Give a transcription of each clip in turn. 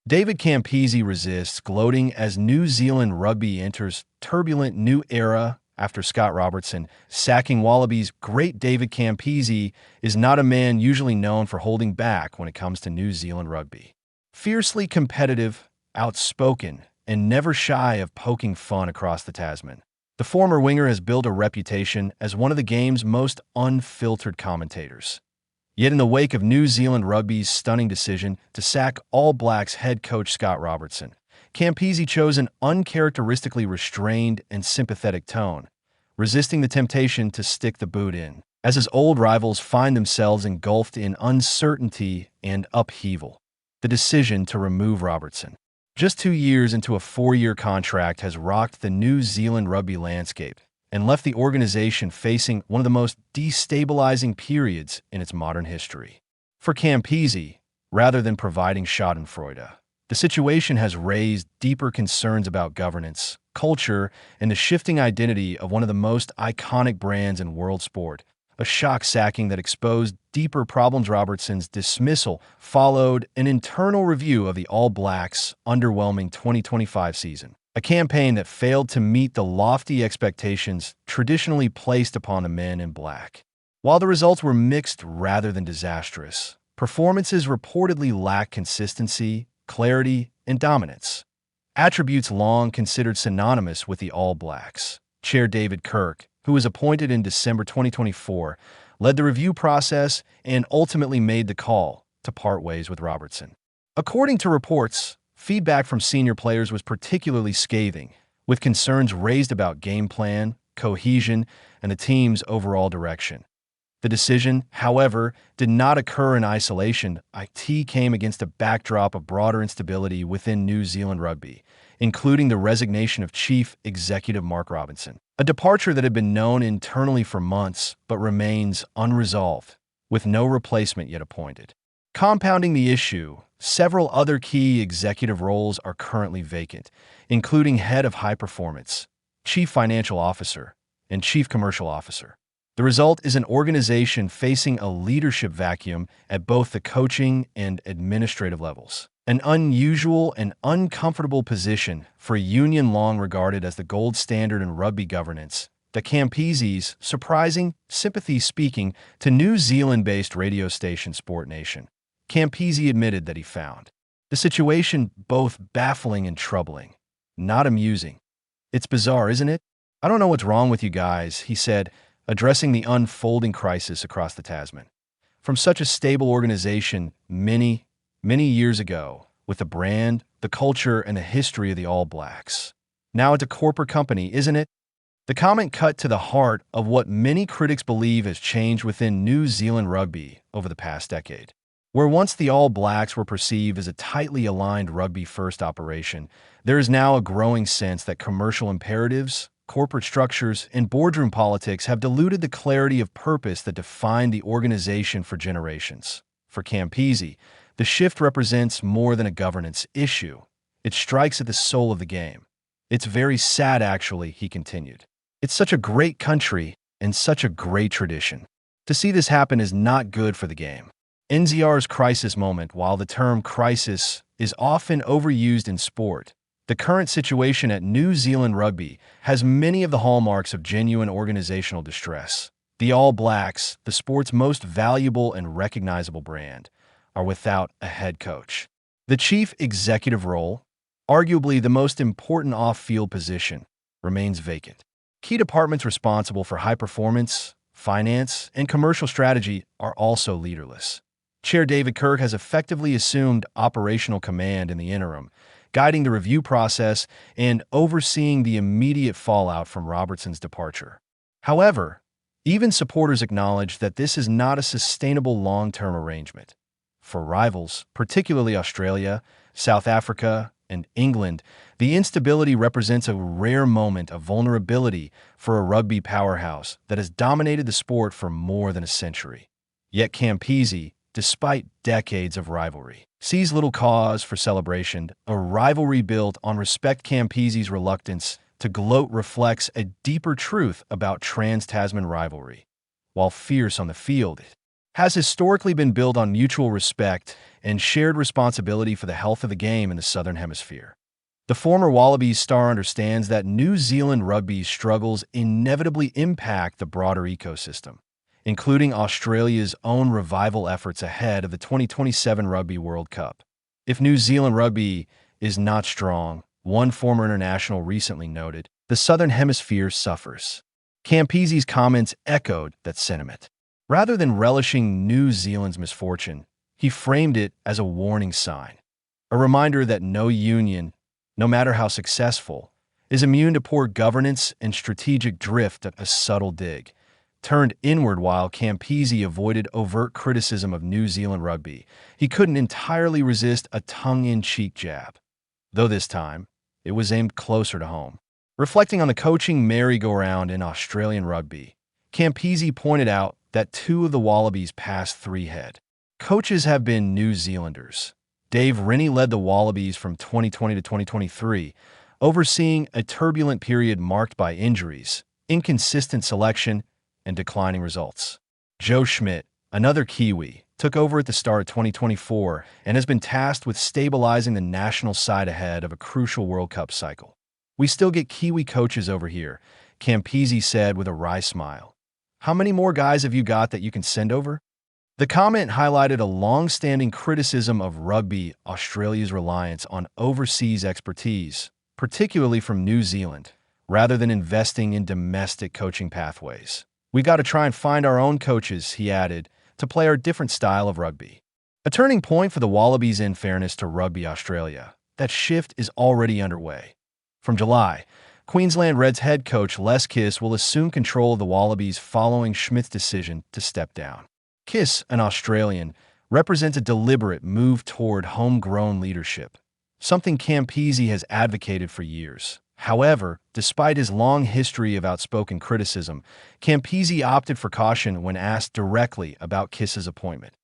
David Campese resists, gloating as New Zealand Rugby enters turbulent new era after Scott Robertson sacking Wallabies. Great David Campese is not a man usually known for holding back when it comes to New Zealand Rugby. Fiercely competitive, outspoken, and never shy of poking fun across the Tasman, the former winger has built a reputation as one of the game's most unfiltered commentators. Yet in the wake of New Zealand Rugby's stunning decision to sack All Blacks head coach Scott Robertson, Campese chose an uncharacteristically restrained and sympathetic tone, resisting the temptation to stick the boot in, as his old rivals find themselves engulfed in uncertainty and upheaval. The decision to remove Robertson, just 2 years into a 4-year contract, has rocked the New Zealand Rugby landscape and left the organization facing one of the most destabilizing periods in its modern history. For Campese, rather than providing schadenfreude, the situation has raised deeper concerns about governance, culture, and the shifting identity of one of the most iconic brands in world sport. A shock sacking that exposed deeper problems. Robertson's dismissal followed an internal review of the All Blacks' underwhelming 2025 season, a campaign that failed to meet the lofty expectations traditionally placed upon the men in black. While the results were mixed rather than disastrous, performances reportedly lacked consistency, clarity, and dominance, attributes long considered synonymous with the All Blacks. Chair David Kirk, who was appointed in December 2024, led the review process and ultimately made the call to part ways with Robertson. According to reports, feedback from senior players was particularly scathing, with concerns raised about game plan, cohesion, and the team's overall direction. The decision, however, did not occur in isolation. It came against a backdrop of broader instability within New Zealand Rugby, including the resignation of Chief Executive Mark Robinson, a departure that had been known internally for months but remains unresolved, with no replacement yet appointed. Compounding the issue, several other key executive roles are currently vacant, including Head of High Performance, Chief Financial Officer, and Chief Commercial Officer. The result is an organization facing a leadership vacuum at both the coaching and administrative levels. An unusual and uncomfortable position for a union long regarded as the gold standard in rugby governance. The Campese's surprising sympathy speaking to New Zealand-based radio station Sport Nation. Campese admitted that he found the situation both baffling and troubling. Not amusing. "It's bizarre, isn't it? I don't know what's wrong with you guys," he said, addressing the unfolding crisis across the Tasman. From such a stable organization many years ago, with the brand, the culture, and the history of the All Blacks. Now it's a corporate company, isn't it? The comment cut to the heart of what many critics believe has changed within New Zealand Rugby over the past decade. Where once the All Blacks were perceived as a tightly aligned rugby-first operation, there is now a growing sense that commercial imperatives, corporate structures, and boardroom politics have diluted the clarity of purpose that defined the organization for generations. For Campese, the shift represents more than a governance issue. It strikes at the soul of the game. "It's very sad, actually," he continued. "It's such a great country and such a great tradition. To see this happen is not good for the game." NZR's crisis moment. While the term crisis is often overused in sport, the current situation at New Zealand Rugby has many of the hallmarks of genuine organizational distress. The All Blacks, the sport's most valuable and recognizable brand, are without a head coach. The chief executive role, arguably the most important off-field position, remains vacant. Key departments responsible for high performance, finance, and commercial strategy are also leaderless. Chair David Kirk has effectively assumed operational command in the interim, guiding the review process and overseeing the immediate fallout from Robertson's departure. However, even supporters acknowledge that this is not a sustainable long-term arrangement. For rivals, particularly Australia, South Africa, and England, the instability represents a rare moment of vulnerability for a rugby powerhouse that has dominated the sport for more than a century. Yet Campese, despite decades of rivalry, sees little cause for celebration. A rivalry built on respect. Campese's reluctance to gloat reflects a deeper truth about trans-Tasman rivalry. While fierce on the field, has historically been built on mutual respect and shared responsibility for the health of the game in the Southern Hemisphere. The former Wallabies star understands that New Zealand Rugby's struggles inevitably impact the broader ecosystem, including Australia's own revival efforts ahead of the 2027 Rugby World Cup. If New Zealand Rugby is not strong, one former international recently noted, the Southern Hemisphere suffers. Campese's comments echoed that sentiment. Rather than relishing New Zealand's misfortune, he framed it as a warning sign, a reminder that no union, no matter how successful, is immune to poor governance and strategic drift. A subtle dig turned inward. While Campese avoided overt criticism of New Zealand Rugby, he couldn't entirely resist a tongue-in-cheek jab, though this time it was aimed closer to home. Reflecting on the coaching merry-go-round in Australian rugby, Campese pointed out that two of the Wallabies' past three head coaches have been New Zealanders. Dave Rennie led the Wallabies from 2020 to 2023, overseeing a turbulent period marked by injuries, inconsistent selection, and declining results. Joe Schmidt, another Kiwi, took over at the start of 2024 and has been tasked with stabilizing the national side ahead of a crucial World Cup cycle. "We still get Kiwi coaches over here," Campese said with a wry smile. "How many more guys have you got that you can send over?" The comment highlighted a long-standing criticism of Rugby Australia's reliance on overseas expertise, particularly from New Zealand, rather than investing in domestic coaching pathways. "We got to try and find our own coaches," he added, "to play our different style of rugby." A turning point for the Wallabies, in fairness to Rugby Australia. That shift is already underway. From July, Queensland Reds head coach Les Kiss will assume control of the Wallabies following Schmidt's decision to step down. Kiss, an Australian, represents a deliberate move toward homegrown leadership, something Campese has advocated for years. However, despite his long history of outspoken criticism, Campese opted for caution when asked directly about Kiss's appointment.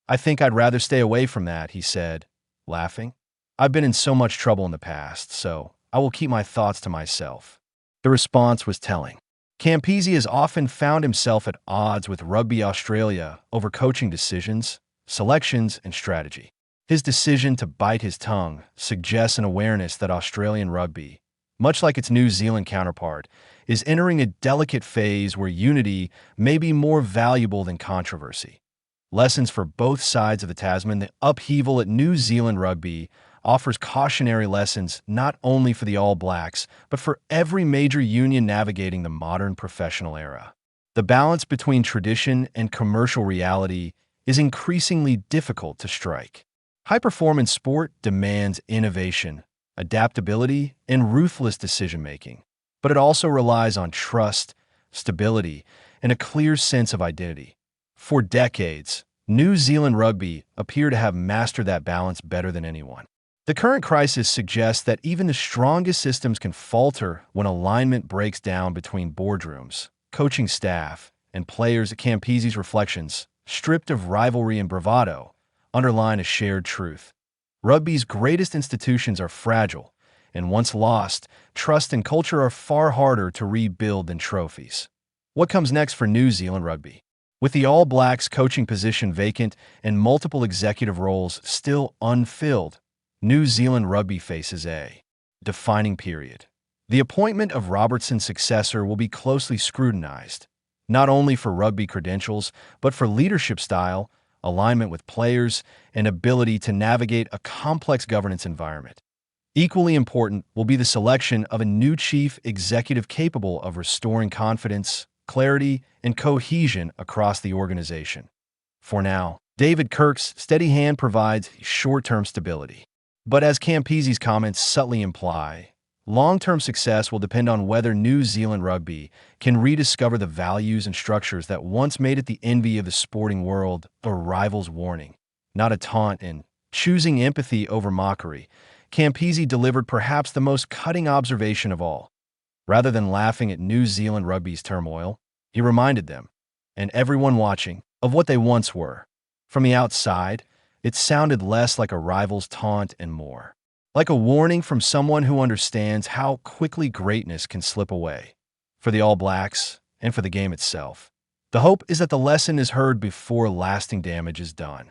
"I think I'd rather stay away from that," he said, laughing. "I've been in so much trouble in the past, so I will keep my thoughts to myself." The response was telling. Campese has often found himself at odds with Rugby Australia over coaching decisions, selections, and strategy. His decision to bite his tongue suggests an awareness that Australian rugby, much like its New Zealand counterpart, is entering a delicate phase where unity may be more valuable than controversy. Lessons for both sides of the Tasman. The upheaval at New Zealand Rugby offers cautionary lessons not only for the All Blacks, but for every major union navigating the modern professional era. The balance between tradition and commercial reality is increasingly difficult to strike. High-performance sport demands innovation, adaptability, and ruthless decision-making, but it also relies on trust, stability, and a clear sense of identity. For decades, New Zealand Rugby appear to have mastered that balance better than anyone. The current crisis suggests that even the strongest systems can falter when alignment breaks down between boardrooms, coaching staff, and players. Campese's reflections, stripped of rivalry and bravado, underline a shared truth. Rugby's greatest institutions are fragile, and once lost, trust and culture are far harder to rebuild than trophies. What comes next for New Zealand Rugby? With the All Blacks coaching position vacant and multiple executive roles still unfilled, New Zealand Rugby faces a defining period. The appointment of Robertson's successor will be closely scrutinized, not only for rugby credentials, but for leadership style, alignment with players, and ability to navigate a complex governance environment. Equally important will be the selection of a new chief executive capable of restoring confidence, clarity, and cohesion across the organization. For now, David Kirk's steady hand provides short-term stability. But as Campese's comments subtly imply, long-term success will depend on whether New Zealand Rugby can rediscover the values and structures that once made it the envy of the sporting world. A rival's warning, not a taunt. In choosing empathy over mockery, Campese delivered perhaps the most cutting observation of all. Rather than laughing at New Zealand Rugby's turmoil, he reminded them, and everyone watching, of what they once were. From the outside, it sounded less like a rival's taunt and more like a warning from someone who understands how quickly greatness can slip away. For the All Blacks, and for the game itself, The hope is that the lesson is heard before lasting damage is done.